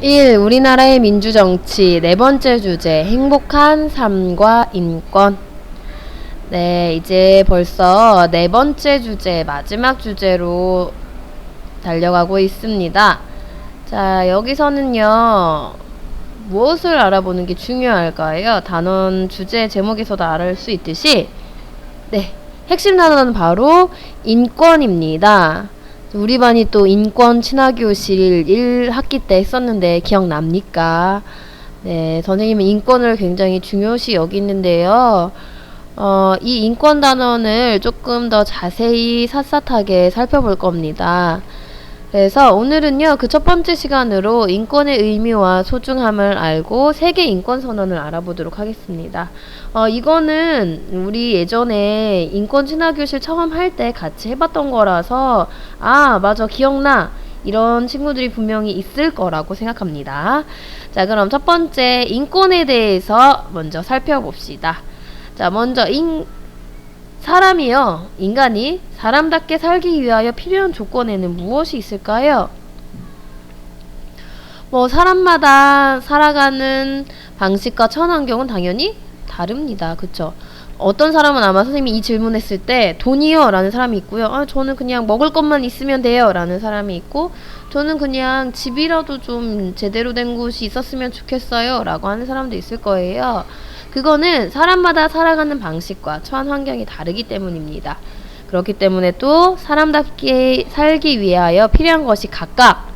1. 우리나라의 민주정치. 네 번째 주제, 행복한 삶과 인권. 네, 이제 벌써 네 번째 주제, 마지막 주제로 달려가고 있습니다. 자, 여기서는요, 무엇을 알아보는 게 중요할까요? 단원 주제 제목에서도 알 수 있듯이, 네, 핵심 단어는 바로 인권입니다. 우리 반이 또 인권 친화교실 1학기 때 했었는데 기억납니까? 네, 선생님은 인권을 굉장히 중요시 여기는데요. 이 인권 단원을 조금 더 자세히 샅샅하게 살펴볼 겁니다. 그래서 오늘은요, 그 첫 번째 시간으로 인권의 의미와 소중함을 알고 세계 인권 선언을 알아보도록 하겠습니다. 이거는 우리 예전에 인권 친화교실 처음 할 때 같이 해봤던 거라서, 아, 맞아, 기억나. 이런 친구들이 분명히 있을 거라고 생각합니다. 자, 그럼 첫 번째 인권에 대해서 먼저 살펴봅시다. 자, 먼저 사람이요, 인간이 사람답게 살기 위하여 필요한 조건에는 무엇이 있을까요? 사람마다 살아가는 방식과 처한 환경은 당연히 다릅니다. 그쵸? 어떤 사람은 아마 선생님이 이 질문했을 때 돈이요 라는 사람이 있고요. 저는 그냥 먹을 것만 있으면 돼요 라는 사람이 있고, 저는 그냥 집이라도 좀 제대로 된 곳이 있었으면 좋겠어요 라고 하는 사람도 있을 거예요. 그거는 사람마다 살아가는 방식과 처한 환경이 다르기 때문입니다. 그렇기 때문에 또 사람답게 살기 위하여 필요한 것이 각각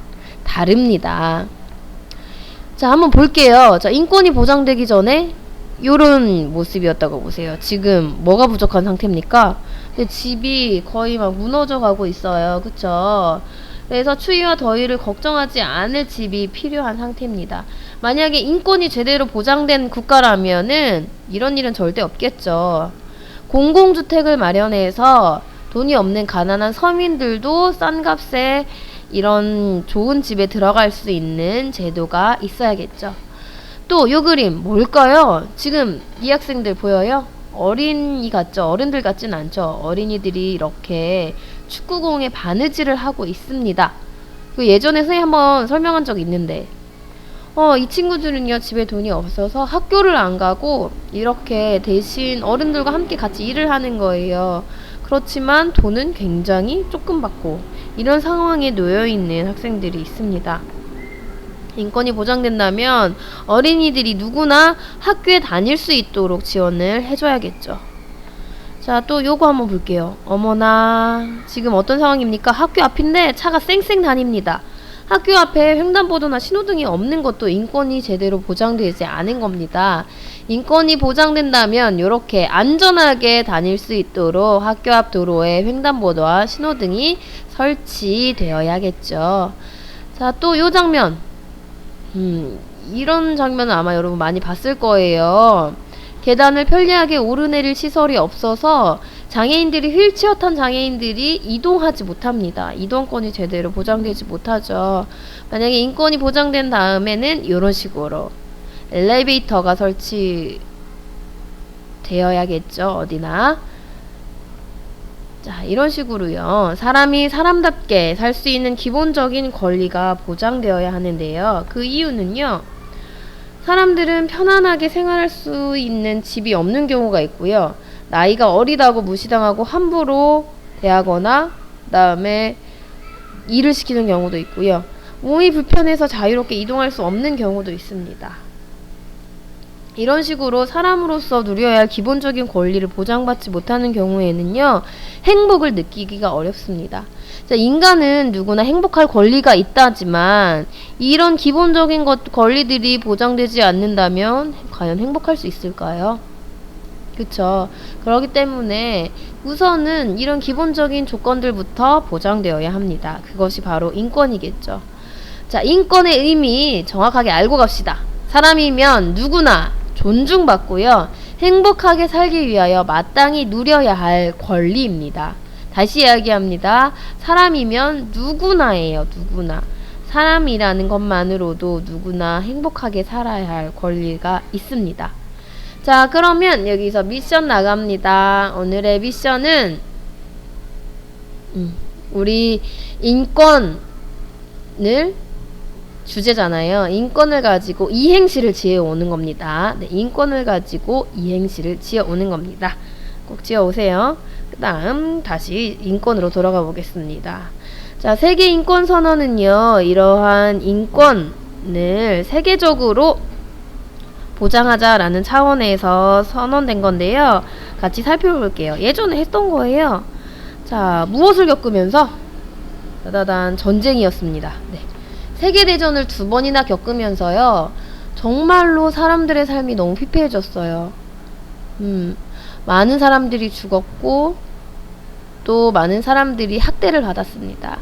다릅니다. 자, 한번 볼게요. 자, 인권이 보장되기 전에 요런 모습이었다고 보세요. 지금 뭐가 부족한 상태입니까? 근데 집이 거의 막 무너져 가고 있어요. 그쵸? 그래서 추위와 더위를 걱정하지 않을 집이 필요한 상태입니다. 만약에 인권이 제대로 보장된 국가라면은 이런 일은 절대 없겠죠. 공공주택을 마련해서 돈이 없는 가난한 서민들도 싼 값에 이런 좋은 집에 들어갈 수 있는 제도가 있어야겠죠. 또 요 그림 뭘까요? 지금 이 학생들 보여요? 어린이 같죠? 어른들 같진 않죠? 어린이들이 이렇게 축구공에 바느질을 하고 있습니다. 그 예전에 선생님 한번 설명한 적 있는데, 이 친구들은요, 집에 돈이 없어서 학교를 안 가고 이렇게 대신 어른들과 함께 같이 일을 하는 거예요. 그렇지만 돈은 굉장히 조금 받고 이런 상황에 놓여 있는 학생들이 있습니다. 인권이 보장된다면 어린이들이 누구나 학교에 다닐 수 있도록 지원을 해줘야겠죠. 자, 또 요거 한번 볼게요. 어머나, 지금 어떤 상황입니까? 학교 앞인데 차가 쌩쌩 다닙니다. 학교 앞에 횡단보도나 신호등이 없는 것도 인권이 제대로 보장되지 않은 겁니다. 인권이 보장된다면 이렇게 안전하게 다닐 수 있도록 학교 앞 도로에 횡단보도와 신호등이 설치되어야겠죠. 자, 또 요 장면. 이런 장면은 아마 여러분 많이 봤을 거예요. 계단을 편리하게 오르내릴 시설이 없어서 장애인들이, 휠체어 탄 장애인들이 이동하지 못합니다. 이동권이 제대로 보장되지 못하죠. 만약에 인권이 보장된 다음에는 이런 식으로 엘리베이터가 설치되어야겠죠. 어디나. 자, 이런 식으로요. 사람이 사람답게 살 수 있는 기본적인 권리가 보장되어야 하는데요. 그 이유는요, 사람들은 편안하게 생활할 수 있는 집이 없는 경우가 있고요. 나이가 어리다고 무시당하고 함부로 대하거나 그다음에 일을 시키는 경우도 있고요. 몸이 불편해서 자유롭게 이동할 수 없는 경우도 있습니다. 이런 식으로 사람으로서 누려야 할 기본적인 권리를 보장받지 못하는 경우에는요, 행복을 느끼기가 어렵습니다. 자, 인간은 누구나 행복할 권리가 있다지만 이런 기본적인 권리들이 보장되지 않는다면 과연 행복할 수 있을까요? 그쵸? 그렇기 때문에 우선은 이런 기본적인 조건들부터 보장되어야 합니다. 그것이 바로 인권이겠죠. 자, 인권의 의미 정확하게 알고 갑시다. 사람이면 누구나 존중받고요, 행복하게 살기 위하여 마땅히 누려야 할 권리입니다. 다시 이야기합니다. 사람이면 누구나예요. 누구나. 사람이라는 것만으로도 누구나 행복하게 살아야 할 권리가 있습니다. 자, 그러면 여기서 미션 나갑니다. 오늘의 미션은 우리 인권을 주제잖아요. 인권을 가지고 이행시를 지어오는 겁니다. 네, 인권을 가지고 이행시를 지어오는 겁니다. 꼭 지어오세요. 그 다음 다시 인권으로 돌아가 보겠습니다. 자, 세계 인권 선언은요, 이러한 인권을 세계적으로 보장하자라는 차원에서 선언된 건데요. 같이 살펴볼게요. 예전에 했던 거예요. 자, 무엇을 겪으면서? 따다단, 전쟁이었습니다. 네. 세계대전을 2번이나 겪으면서요, 정말로 사람들의 삶이 너무 피폐해졌어요. 많은 사람들이 죽었고, 또 많은 사람들이 학대를 받았습니다.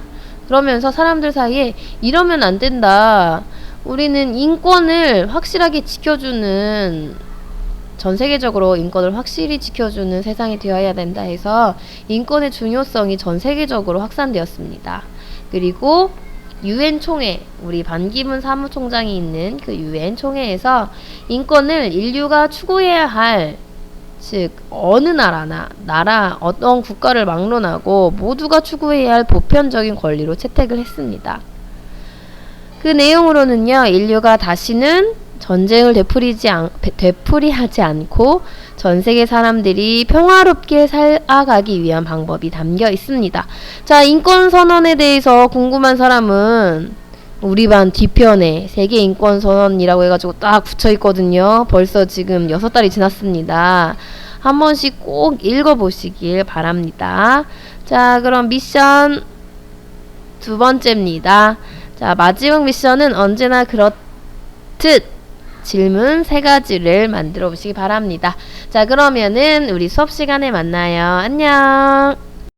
그러면서 사람들 사이에 이러면 안 된다. 우리는 인권을 확실하게 지켜주는, 전 세계적으로 인권을 확실히 지켜주는 세상이 되어야 된다 해서 인권의 중요성이 전 세계적으로 확산되었습니다. 그리고 유엔 총회, 우리 반기문 사무총장이 있는 그 유엔 총회에서 인권을 인류가 추구해야 할, 즉 어느 나라 어떤 국가를 막론하고 모두가 추구해야 할 보편적인 권리로 채택을 했습니다. 그 내용으로는요, 인류가 다시는 전쟁을 되풀이하지 않고 전 세계 사람들이 평화롭게 살아가기 위한 방법이 담겨 있습니다. 자, 인권선언에 대해서 궁금한 사람은 우리 반 뒤편에 세계 인권선언이라고 해가지고 딱 붙여 있거든요. 벌써 지금 6달이 지났습니다. 한 번씩 꼭 읽어보시길 바랍니다. 자, 그럼 미션 2번째입니다. 자, 마지막 미션은 언제나 그렇듯 질문 3가지를 만들어 보시기 바랍니다. 자, 그러면은 우리 수업 시간에 만나요. 안녕.